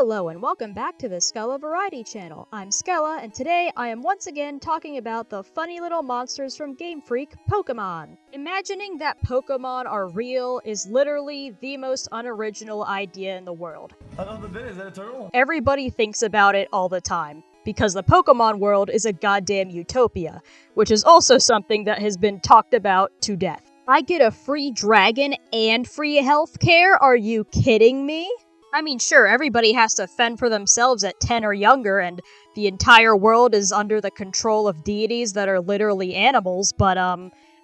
Hello and welcome back to the Skella Variety Channel. I'm Skella, and today I am once again talking about the funny little monsters from Game Freak, Pokemon. Imagining that Pokemon are real is literally the most unoriginal idea in the world. I love the bit, is that a turtle? Everybody thinks about it all the time, because the Pokemon world is a goddamn utopia, which is also something that has been talked about to death. I get a free dragon and free healthcare? Are you kidding me? I mean, sure, everybody has to fend for themselves at 10 or younger, and the entire world is under the control of deities that are literally animals, but,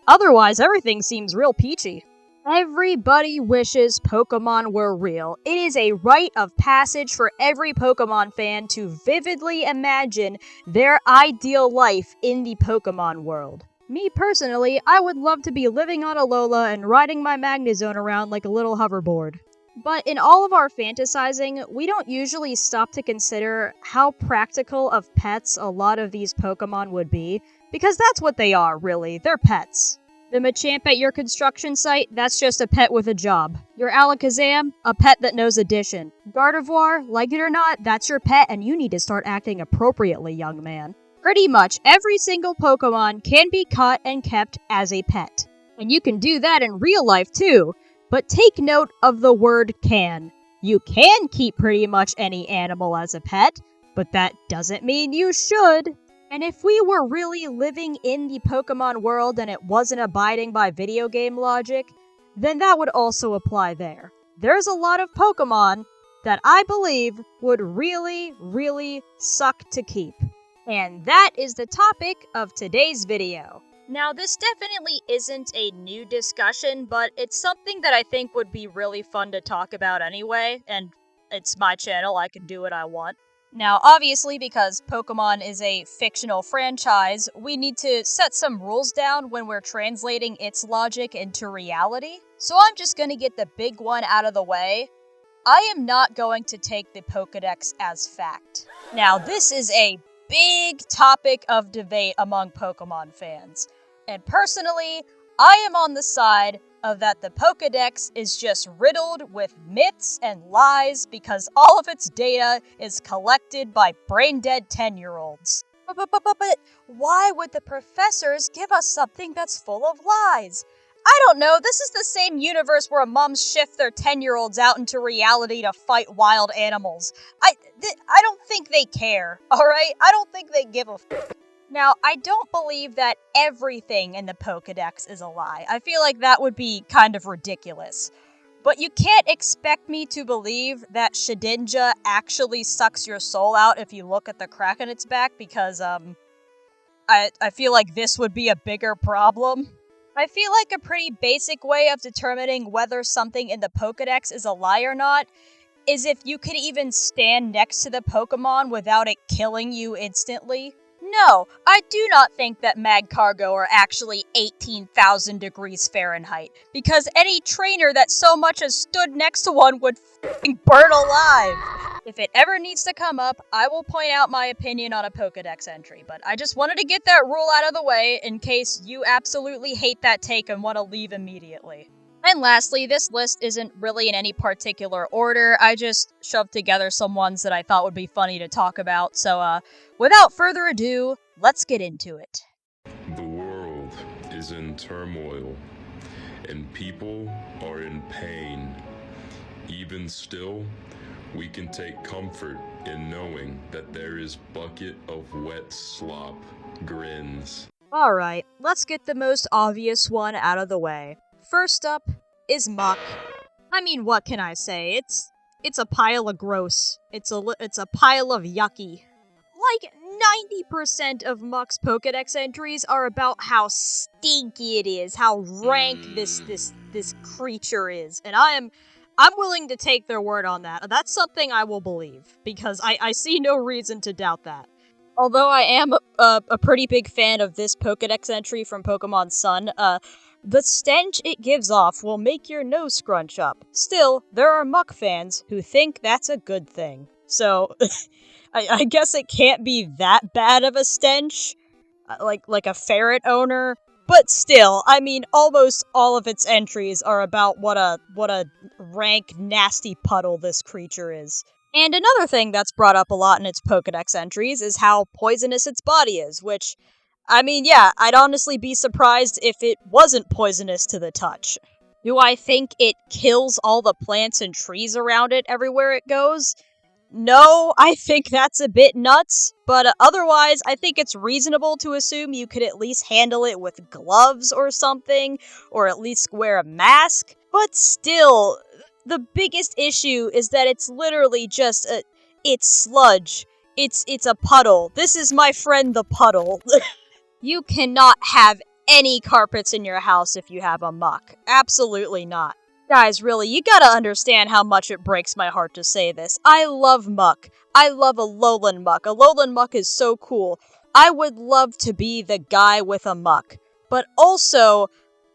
otherwise everything seems real peachy. Everybody wishes Pokemon were real. It is a rite of passage for every Pokemon fan to vividly imagine their ideal life in the Pokemon world. Me personally, I would love to be living on Alola and riding my Magnezone around like a little hoverboard. But in all of our fantasizing, we don't usually stop to consider how practical of pets a lot of these Pokemon would be, because that's what they are, really. They're pets. The Machamp at your construction site, that's just a pet with a job. Your Alakazam, a pet that knows addition. Gardevoir, like it or not, that's your pet and you need to start acting appropriately, young man. Pretty much every single Pokemon can be caught and kept as a pet. And you can do that in real life too. But take note of the word can. You can keep pretty much any animal as a pet, but that doesn't mean you should. And if we were really living in the Pokemon world and it wasn't abiding by video game logic, then that would also apply there. There's a lot of Pokemon that I believe would really, really suck to keep. And that is the topic of today's video. Now, this definitely isn't a new discussion, but it's something that I think would be really fun to talk about anyway, and it's my channel, I can do what I want. Now, obviously, because Pokemon is a fictional franchise, we need to set some rules down when we're translating its logic into reality. So I'm just gonna get the big one out of the way. I am not going to take the Pokedex as fact. Now, this is a big topic of debate among Pokemon fans. And personally, I am on the side of that the Pokedex is just riddled with myths and lies because all of its data is collected by brain-dead 10-year-olds. But why would the professors give us something that's full of lies? I don't know, this is the same universe where moms shift their 10-year-olds out into reality to fight wild animals. I don't think they care, alright? I don't think they give a f***. Now, I don't believe that everything in the Pokedex is a lie. I feel like that would be kind of ridiculous. But you can't expect me to believe that Shedinja actually sucks your soul out if you look at the crack in its back, because, I feel like this would be a bigger problem. I feel like a pretty basic way of determining whether something in the Pokedex is a lie or not is if you could even stand next to the Pokemon without it killing you instantly. No, I do not think that Magcargo are actually 18,000 degrees Fahrenheit, because any trainer that so much as stood next to one would f***ing burn alive. If it ever needs to come up, I will point out my opinion on a Pokedex entry, but I just wanted to get that rule out of the way in case you absolutely hate that take and want to leave immediately. And lastly, this list isn't really in any particular order, I just shoved together some ones that I thought would be funny to talk about, so without further ado, let's get into it. The world is in turmoil, and people are in pain. Even still, we can take comfort in knowing that there is bucket of wet slop grins. Alright, let's get the most obvious one out of the way. First up is muck. I mean, what can I say? It's a pile of gross. It's a pile of yucky. Like 90% of Muck's Pokedex entries are about how stinky it is, how rank this creature is, and I'm willing to take their word on that. That's something I will believe, because I see no reason to doubt that. Although I am a pretty big fan of this Pokedex entry from Pokemon Sun, the stench it gives off will make your nose scrunch up. Still, there are Muck fans who think that's a good thing. So, I guess it can't be that bad of a stench, like a ferret owner. But still, I mean, almost all of its entries are about what a rank, nasty puddle this creature is. And another thing that's brought up a lot in its Pokedex entries is how poisonous its body is, which, I mean, yeah, I'd honestly be surprised if it wasn't poisonous to the touch. Do I think it kills all the plants and trees around it everywhere it goes? No, I think that's a bit nuts, but otherwise, I think it's reasonable to assume you could at least handle it with gloves or something, or at least wear a mask. But still, the biggest issue is that it's literally just it's sludge. It's a puddle. This is my friend the puddle. You cannot have any carpets in your house if you have a muck. Absolutely not. Guys, really, you gotta understand how much it breaks my heart to say this. I love muck. I love a lowland muck. A lowland muck is so cool. I would love to be the guy with a muck. But also,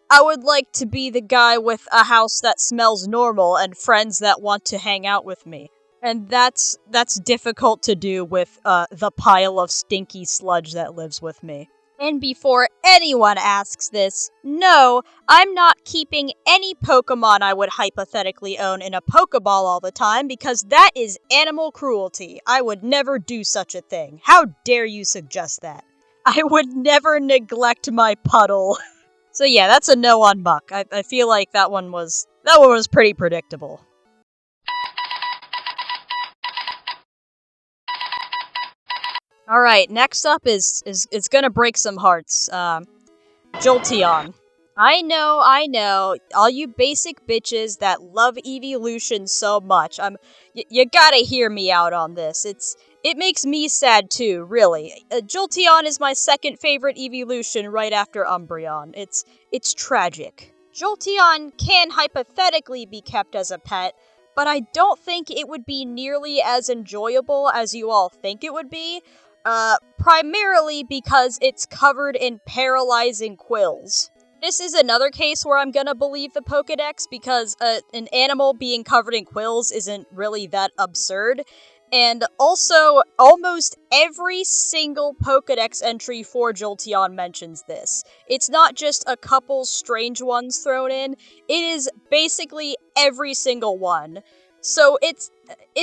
I would like to be the guy with a house that smells normal and friends that want to hang out with me. And that's difficult to do with the pile of stinky sludge that lives with me. And before anyone asks this, no, I'm not keeping any Pokemon I would hypothetically own in a Pokeball all the time because that is animal cruelty. I would never do such a thing. How dare you suggest that? I would never neglect my puddle. So yeah, that's a no on Muck. I feel like that one was pretty predictable. Alright, next up is it's gonna break some hearts. Jolteon. I know, all you basic bitches that love evolution so much, you gotta hear me out on this. It makes me sad too, really. Jolteon is my second favorite evolution right after Umbreon. It's tragic. Jolteon can hypothetically be kept as a pet, but I don't think it would be nearly as enjoyable as you all think it would be. Primarily because it's covered in paralyzing quills. This is another case where I'm gonna believe the Pokedex because an animal being covered in quills isn't really that absurd. And also, almost every single Pokedex entry for Jolteon mentions this. It's not just a couple strange ones thrown in, it is basically every single one. So it's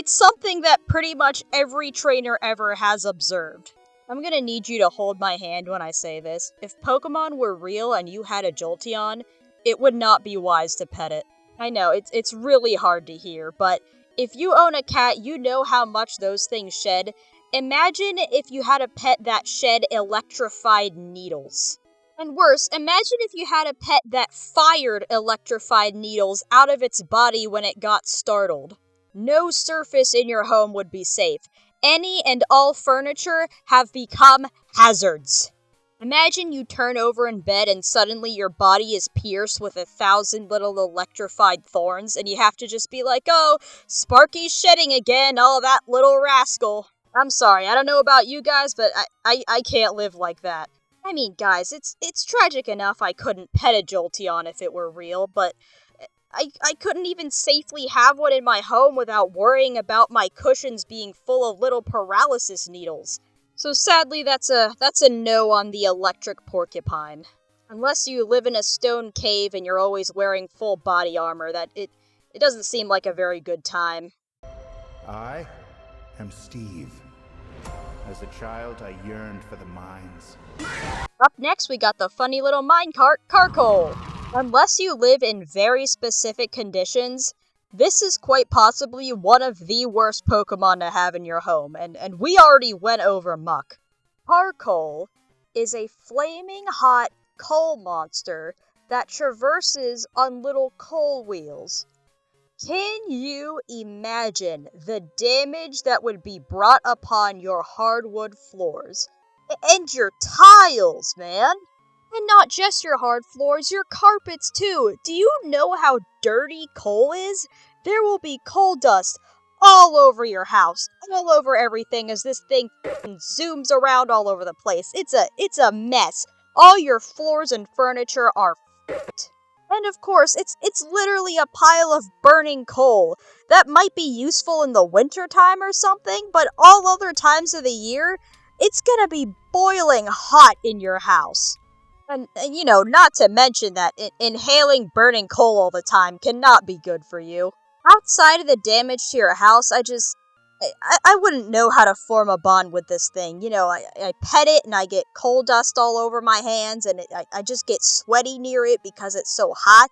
something that pretty much every trainer ever has observed. I'm gonna need you to hold my hand when I say this. If Pokemon were real and you had a Jolteon, it would not be wise to pet it. I know, it's really hard to hear, but if you own a cat, you know how much those things shed. Imagine if you had a pet that shed electrified needles. And worse, imagine if you had a pet that fired electrified needles out of its body when it got startled. No surface in your home would be safe. Any and all furniture have become hazards. Imagine you turn over in bed and suddenly your body is pierced with 1,000 little electrified thorns and you have to just be like, oh, Sparky's shedding again, oh, that little rascal. I'm sorry, I don't know about you guys, but I can't live like that. I mean, guys, it's tragic enough I couldn't pet a Jolteon if it were real, but I couldn't even safely have one in my home without worrying about my cushions being full of little paralysis needles. So sadly, that's a no on the electric porcupine. Unless you live in a stone cave and you're always wearing full body armor, it doesn't seem like a very good time. I am Steve. As a child, I yearned for the mines. Up next, we got the funny little minecart, Carkol. Unless you live in very specific conditions, this is quite possibly one of the worst Pokemon to have in your home, and we already went over Muck. Carkol is a flaming hot coal monster that traverses on little coal wheels. Can you imagine the damage that would be brought upon your hardwood floors? And your tiles, man! And not just your hard floors, your carpets too. Do you know how dirty coal is? There will be coal dust all over your house, all over everything as this thing zooms around all over the place. It's a mess. All your floors and furniture are f***ed. And of course, it's literally a pile of burning coal. That might be useful in the wintertime or something, but all other times of the year, it's gonna be boiling hot in your house. And you know, not to mention that inhaling burning coal all the time cannot be good for you. Outside of the damage to your house, I wouldn't know how to form a bond with this thing. You know, I pet it and I get coal dust all over my hands and I just get sweaty near it because it's so hot.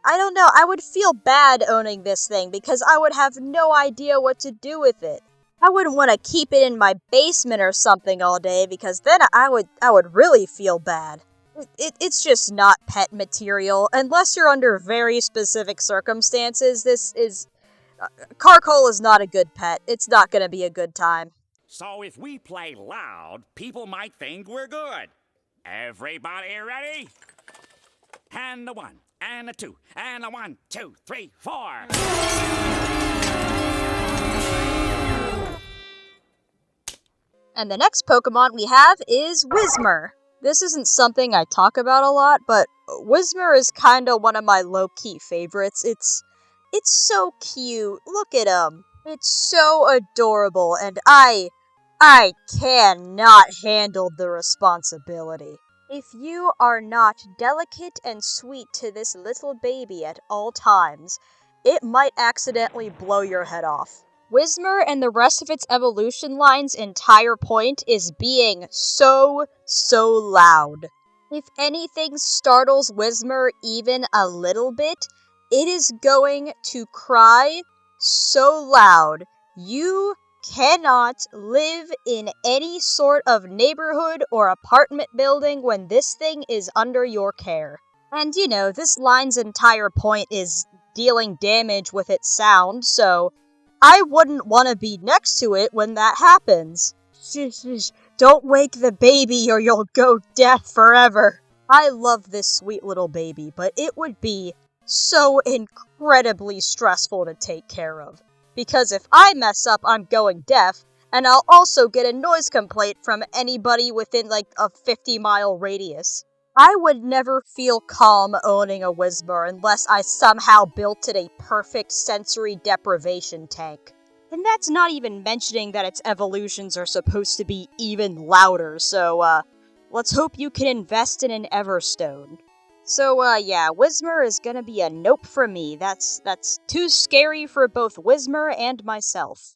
I don't know, I would feel bad owning this thing because I would have no idea what to do with it. I wouldn't want to keep it in my basement or something all day because then I would really feel bad. It's just not pet material unless you're under very specific circumstances. Carkol is not a good pet. It's not gonna be a good time. So if we play loud, people might think we're good. Everybody ready? And a 1, and a 2, and a 1, 2, 3, 4. And the next Pokemon we have is Whismur. This isn't something I talk about a lot, but Whismur is kinda one of my low-key favorites. It's so cute. Look at him. It's so adorable, and I cannot handle the responsibility. If you are not delicate and sweet to this little baby at all times, it might accidentally blow your head off. Whismur and the rest of its evolution line's entire point is being so loud. If anything startles Whismur even a little bit, it is going to cry so loud. You cannot live in any sort of neighborhood or apartment building when this thing is under your care. And you know, this line's entire point is dealing damage with its sound, so I wouldn't want to be next to it when that happens. Shh, don't wake the baby or you'll go deaf forever. I love this sweet little baby, but it would be so incredibly stressful to take care of. Because if I mess up, I'm going deaf, and I'll also get a noise complaint from anybody within like a 50-mile radius. I would never feel calm owning a Whismur unless I somehow built it a perfect sensory deprivation tank. And that's not even mentioning that its evolutions are supposed to be even louder, so let's hope you can invest in an Everstone. So yeah, Whismur is gonna be a nope for me. That's too scary for both Whismur and myself.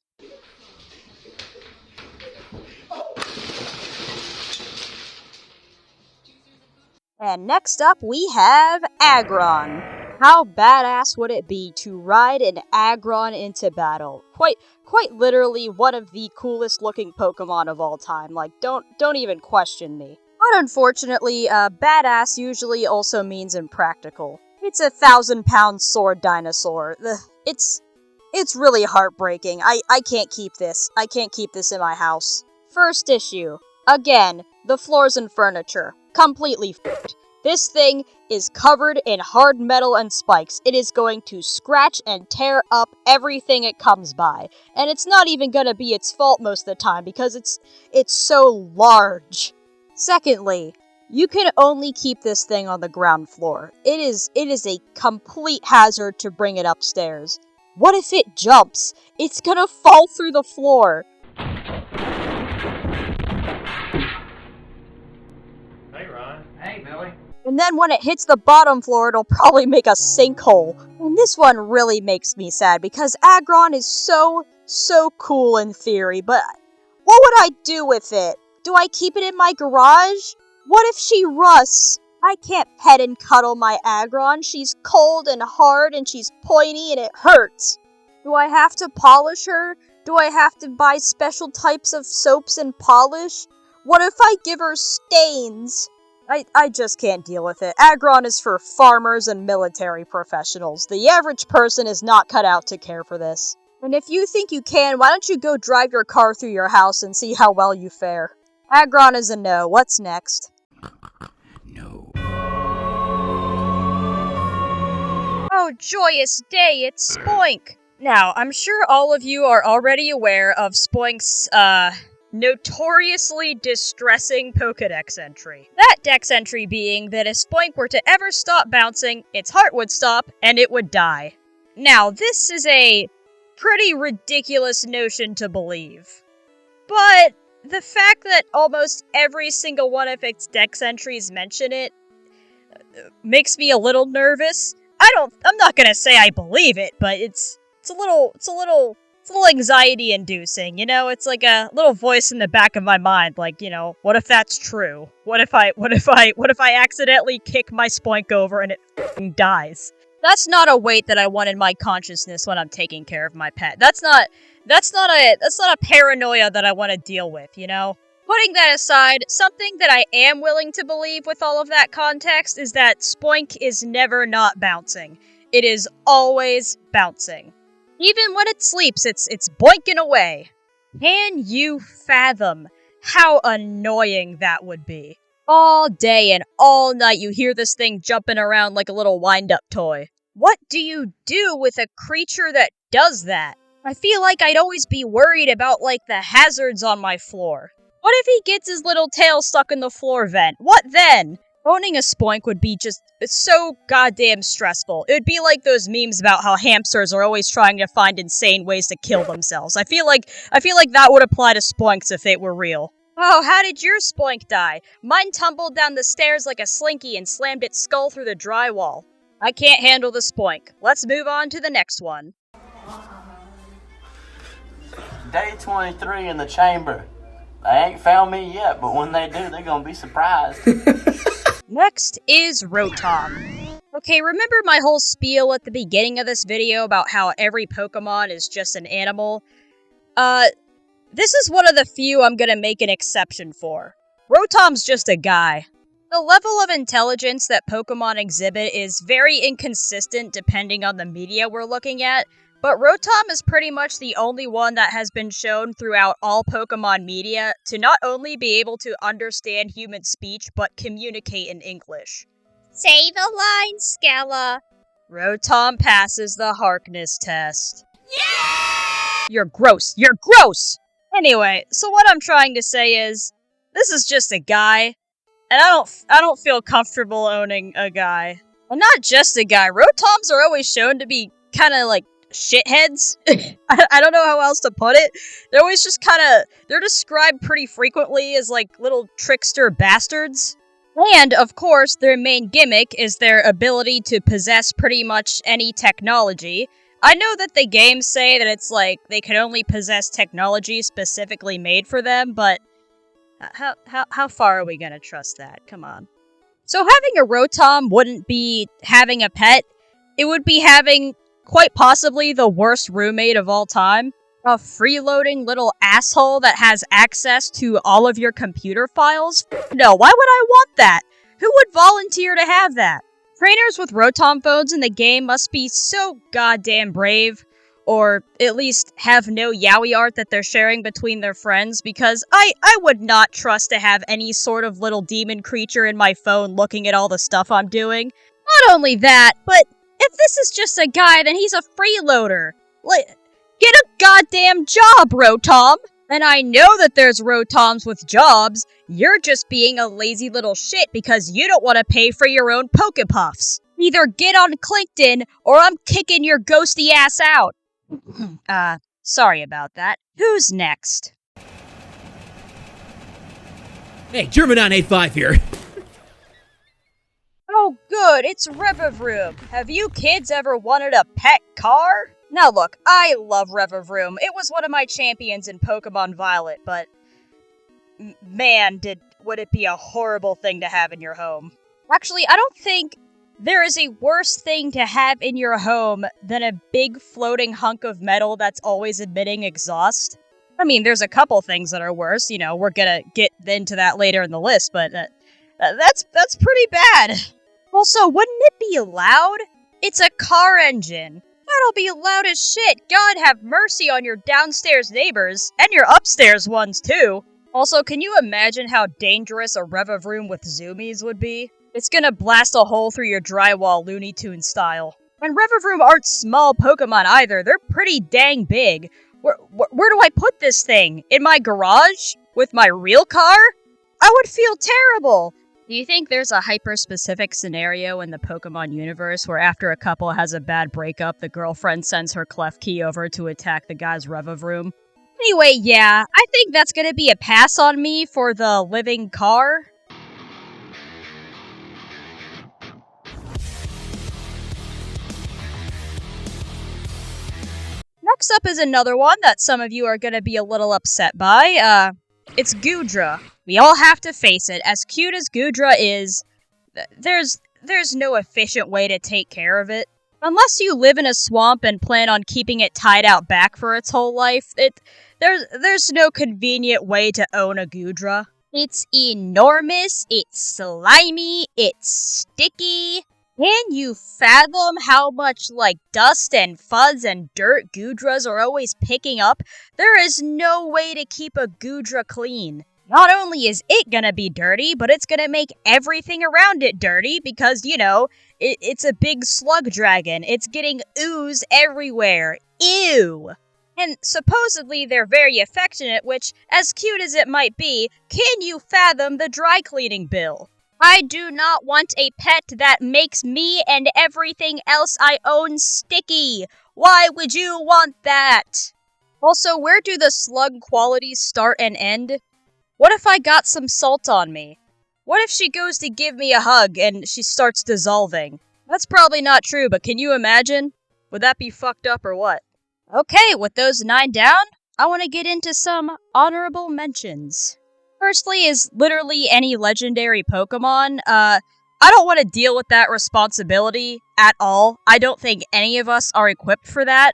And next up, we have Aggron. How badass would it be to ride an Aggron into battle? Quite literally one of the coolest looking Pokemon of all time. Like, don't even question me. But unfortunately, badass usually also means impractical. It's a 1,000-pound sword dinosaur. It's really heartbreaking. I can't keep this. I can't keep this in my house. First issue. Again, the floors and furniture. Completely f***ed. This thing is covered in hard metal and spikes. It is going to scratch and tear up everything it comes by. And it's not even gonna be its fault most of the time because it's so large. Secondly, you can only keep this thing on the ground floor. It is a complete hazard to bring it upstairs. What if it jumps? It's gonna fall through the floor. Hey, Ron. Hey, Billy. And then when it hits the bottom floor, it'll probably make a sinkhole. And this one really makes me sad because Aggron is so cool in theory, but what would I do with it? Do I keep it in my garage? What if she rusts? I can't pet and cuddle my Aggron. She's cold and hard and she's pointy and it hurts. Do I have to polish her? Do I have to buy special types of soaps and polish? What if I give her stains? I just can't deal with it. Aggron is for farmers and military professionals. The average person is not cut out to care for this. And if you think you can, why don't you go drive your car through your house and see how well you fare? Aggron is a no. What's next? No. Oh, joyous day, it's Spoink! Now, I'm sure all of you are already aware of Spoink's, notoriously distressing Pokedex entry. That dex entry being that if Spoink were to ever stop bouncing, its heart would stop, and it would die. Now, this is a pretty ridiculous notion to believe. But the fact that almost every single one of its dex entries mention it makes me a little nervous. I'm not gonna say I believe it, but it's a little It's a little anxiety inducing, you know? It's like a little voice in the back of my mind, like, you know, what if that's true? What if I accidentally kick my Spoink over and it f***ing dies? That's not a weight that I want in my consciousness when I'm taking care of my pet. That's not a paranoia that I want to deal with, you know? Putting that aside, something that I am willing to believe with all of that context is that Spoink is never not bouncing. It is always bouncing. Even when it sleeps, it's boinking away. Can you fathom how annoying that would be? All day and all night you hear this thing jumping around like a little wind-up toy. What do you do with a creature that does that? I feel like I'd always be worried about, like, the hazards on my floor. What if he gets his little tail stuck in the floor vent? What then? Owning a Spoink would be just so goddamn stressful. It would be like those memes about how hamsters are always trying to find insane ways to kill themselves. I feel like that would apply to Spoinks if it were real. Oh, how did your Spoink die? Mine tumbled down the stairs like a slinky and slammed its skull through the drywall. I can't handle the Spoink. Let's move on to the next one. Day 23 in the chamber. They ain't found me yet, but when they do, they're gonna be surprised. Next is Rotom. Okay, remember my whole spiel at the beginning of this video about how every Pokemon is just an animal? This is one of the few I'm gonna make an exception for. Rotom's just a guy. The level of intelligence that Pokemon exhibit is very inconsistent depending on the media we're looking at, but Rotom is pretty much the only one that has been shown throughout all Pokemon media to not only be able to understand human speech, but communicate in English. Say the line, Skella. Rotom passes the Harkness test. Yeah! You're gross. You're gross! Anyway, so what I'm trying to say is, this is just a guy, and I don't feel comfortable owning a guy. Well, not just a guy. Rotoms are always shown to be kind of like shitheads. I don't know how else to put it. They're always just they're described pretty frequently as like little trickster bastards. And, of course, their main gimmick is their ability to possess pretty much any technology. I know that the games say that it's like they can only possess technology specifically made for them, but how far are we gonna trust that? Come on. So having a Rotom wouldn't be having a pet. It would be having quite possibly the worst roommate of all time. A freeloading little asshole that has access to all of your computer files? No, why would I want that? Who would volunteer to have that? Trainers with Rotom phones in the game must be so goddamn brave, or at least have no yaoi art that they're sharing between their friends, because I would not trust to have any sort of little demon creature in my phone looking at all the stuff I'm doing. Not only that, but if this is just a guy, then he's a freeloader. Get a goddamn job, Rotom! And I know that there's Rotoms with jobs. You're just being a lazy little shit because you don't want to pay for your own Pokepuffs. Either get on LinkedIn or I'm kicking your ghosty ass out. Sorry about that. Who's next? Hey, Germanon85 here. Oh good, it's Revavroom. Have you kids ever wanted a pet car? Now look, I love Revavroom. It was one of my champions in Pokemon Violet, but man, would it be a horrible thing to have in your home. Actually, I don't think there is a worse thing to have in your home than a big floating hunk of metal that's always emitting exhaust. I mean, there's a couple things that are worse, you know, we're gonna get into that later in the list, but that's pretty bad. Also, wouldn't it be loud? It's a car engine. That'll be loud as shit. God have mercy on your downstairs neighbors, and your upstairs ones too. Also, can you imagine how dangerous a Revavroom with zoomies would be? It's gonna blast a hole through your drywall Looney Tunes style. And Revavroom aren't small Pokemon either, they're pretty dang big. Where do I put this thing? In my garage? With my real car? I would feel terrible! Do you think there's a hyper-specific scenario in the Pokemon universe where after a couple has a bad breakup, the girlfriend sends her Klefki over to attack the guy's Revavroom? Anyway, yeah, I think that's gonna be a pass on me for the living car. Next up is another one that some of you are gonna be a little upset by. It's Goodra. We all have to face it. As cute as Goodra is, there's no efficient way to take care of it. Unless you live in a swamp and plan on keeping it tied out back for its whole life, there's no convenient way to own a Goodra. It's enormous, it's slimy, it's sticky. Can you fathom how much, dust and fuzz and dirt Goodras are always picking up? There is no way to keep a Goodra clean. Not only is it gonna be dirty, but it's gonna make everything around it dirty because, it's a big slug dragon. It's getting ooze everywhere. Ew! And supposedly they're very affectionate, which, as cute as it might be, can you fathom the dry cleaning bill? I do not want a pet that makes me and everything else I own sticky. Why would you want that? Also, where do the slug qualities start and end? What if I got some salt on me? What if she goes to give me a hug and she starts dissolving? That's probably not true, but can you imagine? Would that be fucked up or what? Okay, with those 9 down, I want to get into some honorable mentions. Firstly is literally any legendary Pokemon. I don't want to deal with that responsibility at all. I don't think any of us are equipped for that.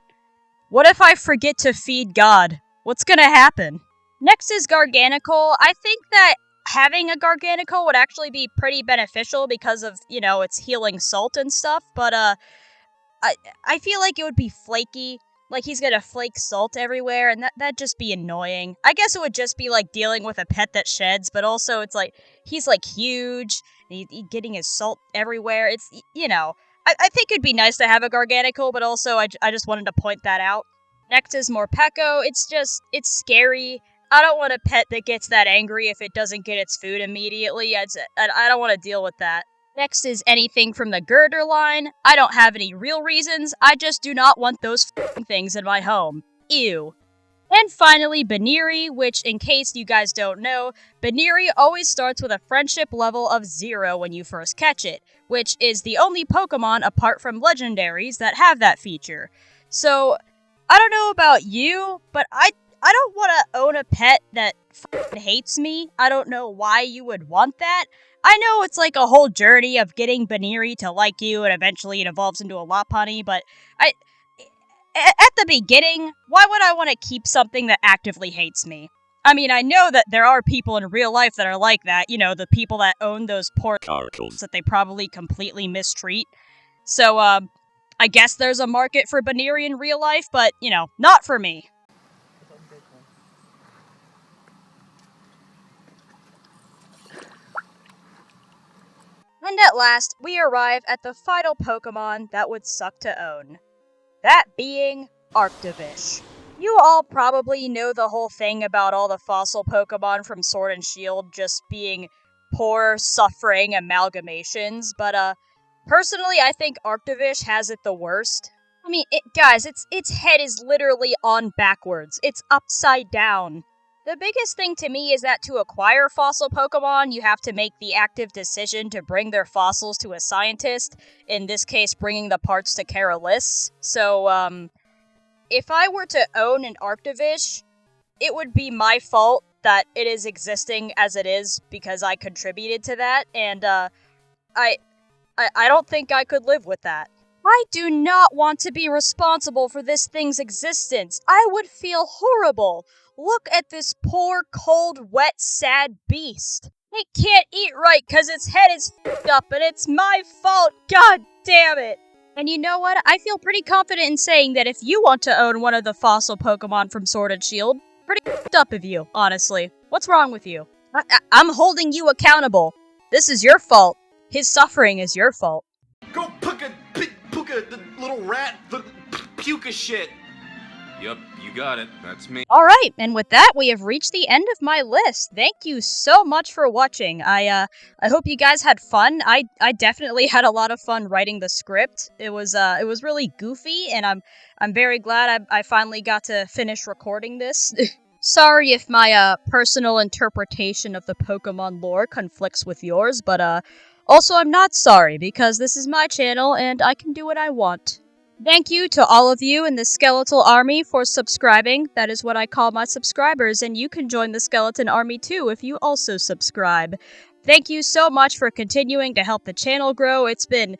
What if I forget to feed God? What's gonna happen? Next is Garganacl. I think that having a Garganacl would actually be pretty beneficial because of, its healing salt and stuff, but I feel like it would be flaky. Like, he's gonna flake salt everywhere, and that'd just be annoying. I guess it would just be like dealing with a pet that sheds, but also it's like, he's huge, and he's getting his salt everywhere. It's, I think it'd be nice to have a Garganacl, but also I just wanted to point that out. Next is Morpeko. It's scary. I don't want a pet that gets that angry if it doesn't get its food immediately. I don't want to deal with that. Next is anything from the Goodra line. I don't have any real reasons. I just do not want those things in my home. Ew. And finally, Baniri, which, in case you guys don't know, Baniri always starts with a friendship level of 0 when you first catch it, which is the only Pokemon apart from legendaries that have that feature. So, I don't know about you, but I don't want to own a pet that hates me. I don't know why you would want that. I know it's like a whole journey of getting Baniri to like you, and eventually it evolves into a Lopunny, but at the beginning, why would I want to keep something that actively hates me? I mean, I know that there are people in real life that are like that, the people that own those poor Carkols that they probably completely mistreat. So, I guess there's a market for Baniri in real life, but, not for me. And at last, we arrive at the final Pokemon that would suck to own. That being Arctavish. You all probably know the whole thing about all the fossil Pokemon from Sword and Shield just being poor, suffering amalgamations, but personally I think Arctavish has it the worst. I mean, guys, its head is literally on backwards. It's upside down. The biggest thing to me is that to acquire fossil Pokemon, you have to make the active decision to bring their fossils to a scientist, in this case bringing the parts to Carolus. So, if I were to own an Arctavish, it would be my fault that it is existing as it is because I contributed to that, and I don't think I could live with that. I do not want to be responsible for this thing's existence. I would feel horrible. Look at this poor, cold, wet, sad beast. It can't eat right because its head is f***ed up, and it's my fault. God damn it. And you know what? I feel pretty confident in saying that if you want to own one of the fossil Pokemon from Sword and Shield, pretty f***ed up of you, honestly. What's wrong with you? I'm holding you accountable. This is your fault. His suffering is your fault. Go Puka, the little rat, the puka shit. Yep, you got it. That's me. Alright, and with that, we have reached the end of my list. Thank you so much for watching. I hope you guys had fun. I definitely had a lot of fun writing the script. It was really goofy, and I'm very glad I finally got to finish recording this. Sorry if my personal interpretation of the Pokemon lore conflicts with yours, but also I'm not sorry, because this is my channel, and I can do what I want. Thank you to all of you in the Skeletal Army for subscribing. That is what I call my subscribers, and you can join the Skeleton Army too if you also subscribe. Thank you so much for continuing to help the channel grow. It's been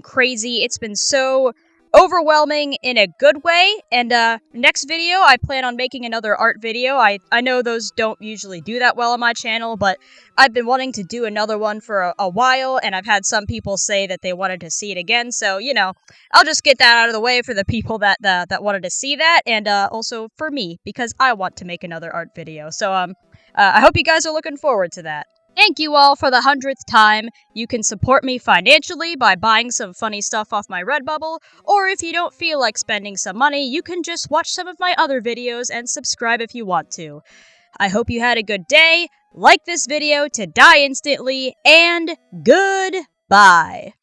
crazy. It's been so overwhelming in a good way. And next video, I plan on making another art video. I know those don't usually do that well on my channel, but I've been wanting to do another one for a while, and I've had some people say that they wanted to see it again. So, you know, I'll just get that out of the way for the people that wanted to see that, and also for me, because I want to make another art video. So, I hope you guys are looking forward to that. Thank you all for the 100th time. You can support me financially by buying some funny stuff off my Redbubble, or if you don't feel like spending some money, you can just watch some of my other videos and subscribe if you want to. I hope you had a good day, like this video to die instantly, and goodbye!